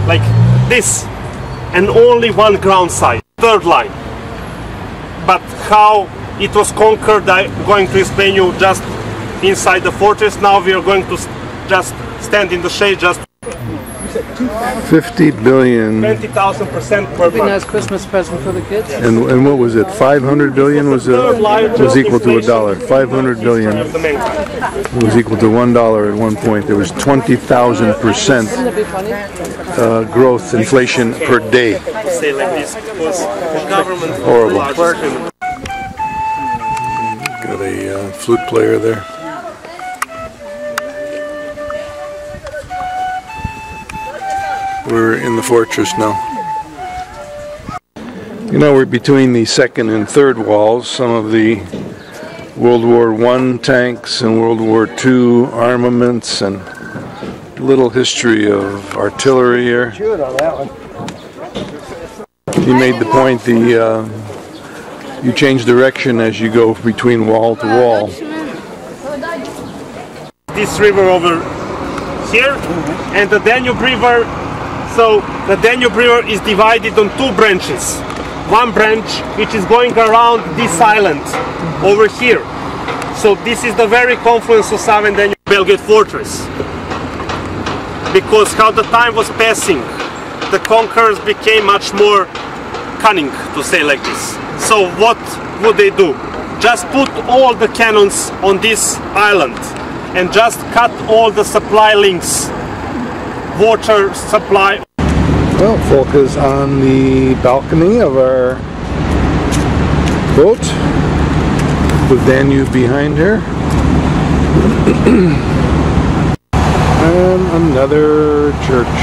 like this, and only one ground side, third line. But how it was conquered, I'm going to explain you just inside the fortress. Now we are going to just stand in the shade, just 50 billion. 20,000% per month. Nice Christmas present for the kids. And what was it? 500 billion was equal to $1. 500 billion was equal to $1 at one point. There was 20,000% growth inflation per day. Horrible. Got a flute player there. We're in the fortress now. You know, we're between the second and third walls. Some of the World War I tanks and World War II armaments, and a little history of artillery here. He made the point you change direction as you go between wall to wall. This river over here and the Danube River. So the Danube River is divided on two branches. One branch which is going around this island over here. So this is the very confluence of Sava and Danube Belgrade Fortress. Because how the time was passing, the conquerors became much more cunning, to say like this. So what would they do? Just put all the cannons on this island and just cut all the supply links. Water supply. Well, Fulke's on the balcony of our boat, the Danube behind her, and another church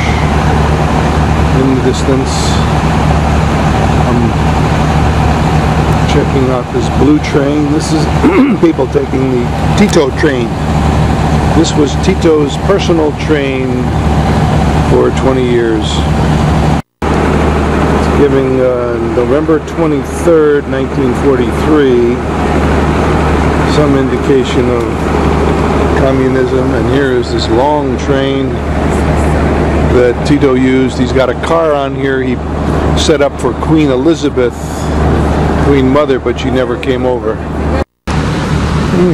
in the distance. I'm checking out this blue train. This is people taking the Tito train. This was Tito's personal train for 20 years. It's giving November 23rd, 1943, some indication of communism. And here is this long train that Tito used. He's got a car on here he set up for Queen Elizabeth, Queen Mother, but she never came over.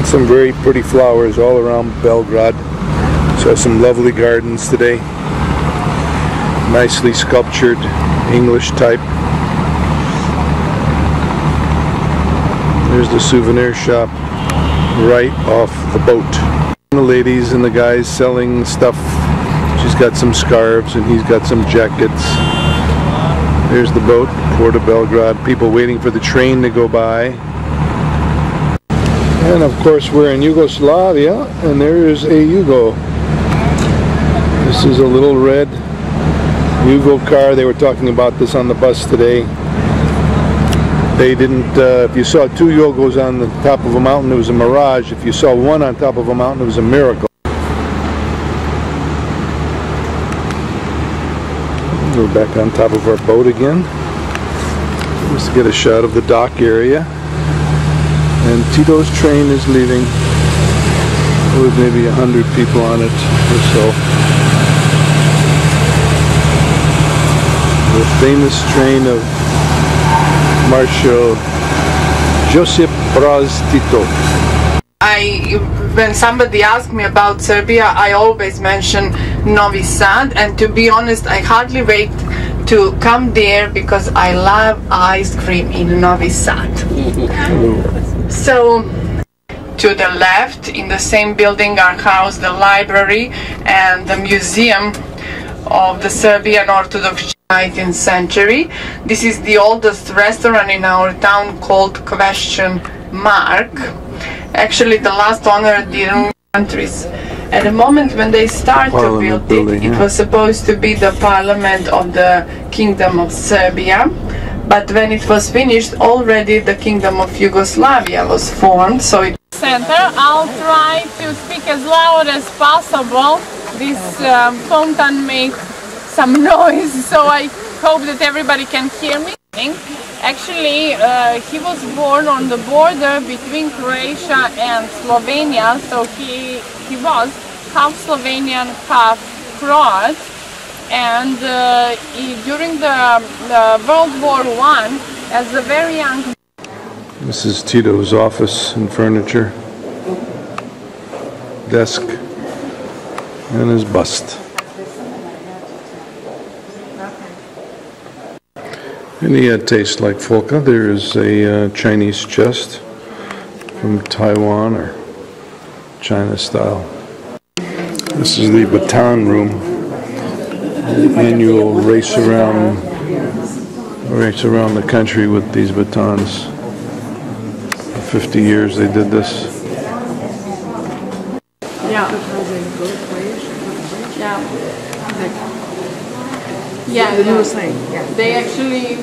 Some very pretty flowers all around Belgrade. Saw some lovely gardens today. Nicely sculptured, English type. There's the souvenir shop right off the boat. The ladies and the guys selling stuff. She's got some scarves and he's got some jackets. There's the boat, Port of Belgrade. People waiting for the train to go by. And of course we're in Yugoslavia, and there is a Yugo. This is a little red Yugo car. They were talking about this on the bus today. They didn't, if you saw two Yugos on the top of a mountain, it was a mirage. If you saw one on top of a mountain, it was a miracle. We're back on top of our boat again. Let's get a shot of the dock area. And Tito's train is leaving with maybe 100 people on it or so. The famous train of Marshal Josip Broz Tito. When somebody asks me about Serbia, I always mention Novi Sad, and to be honest, I hardly wait to come there because I love ice cream in Novi Sad. So, to the left, in the same building, are housed the library and the museum of the Serbian Orthodox 19th century. This is the oldest restaurant in our town, called Question Mark. Actually, the last owner didn't countries. At the moment when they started to build it, it was supposed to be the parliament of the Kingdom of Serbia. But when it was finished, already the Kingdom of Yugoslavia was formed. So it center. I'll try to speak as loud as possible. This fountain makes some noise, so I hope that everybody can hear me. Actually, he was born on the border between Croatia and Slovenia, so he was half Slovenian, half Croat. and during the World War I, as a very young. This is Tito's office and furniture, desk, and his bust. And he had taste like Fulke. There is a Chinese chest from Taiwan or China style. This is the baton room. Annual race around the country with these batons. For 50 years they did this. Yeah. Yeah. Yeah, you were saying, yeah. They actually,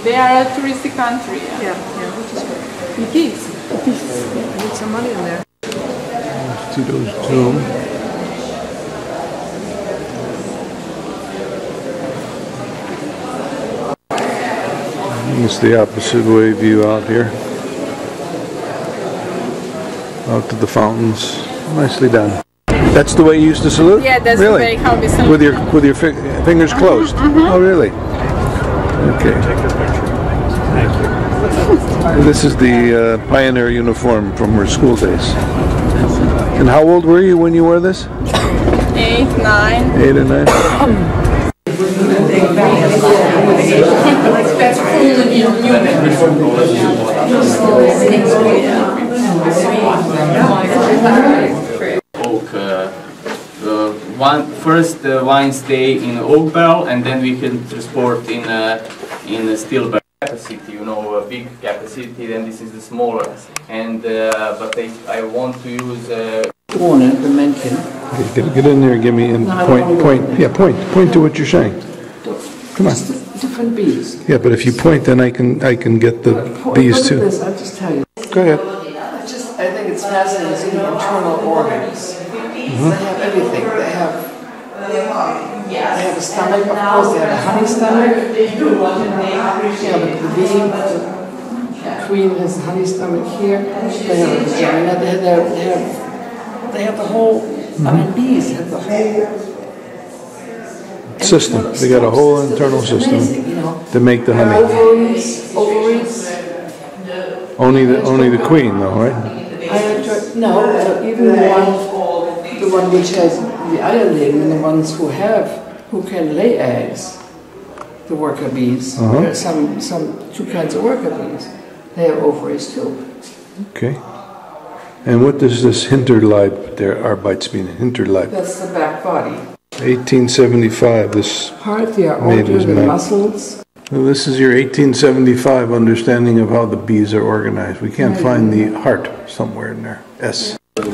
they are a touristic country. Yeah, which is good. It is. I need some money in there. Tito's tomb. It's the opposite way view out here. Out to the fountains. Nicely done. That's the way you used to salute? Yeah, that's really? the way how we salute. With your fingers closed? Oh, really? Okay. Thank you. This is the pioneer uniform from her school days. And how old were you when you wore this? 8, 9. 8 or 9? First wine stay in oak barrel, and then we can transport in steel barrel. Capacity, you know, a big capacity. Then this is the smaller, and but I want to use. Get in there and give me point to what you're saying. Come on. Different bees. Yeah, but if you point, then I can get the bees too. I'll just tell you. Go ahead. I think it's fascinating to see the internal organs. They have everything. They have a stomach, of course. They have a honey stomach. The bee, the queen has a honey stomach here. They have a vagina. They have the whole. I mean, bees have the whole System. They got a whole internal system to make the honey. Ovaries. Only the queen, though, right? No, even the one which has the idling, the ones who can lay eggs, the worker bees. There are some two kinds of worker bees. They have ovaries too. Okay. And what does this Hinterleib, der Arbeits mean? Hinterleib. That's the back body. 1875. This Heart, they are made older his than map. muscles. Well, this is your 1875 understanding of how the bees are organized. We can't find the heart somewhere in there. S. Look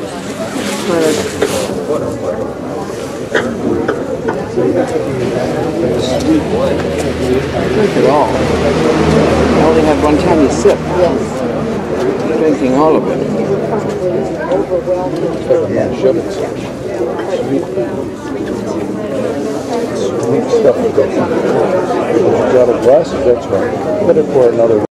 at all. I only had one tiny sip. Yes. Drinking all of it. Sweet stuff. Got a glass, that's right. Put it for another.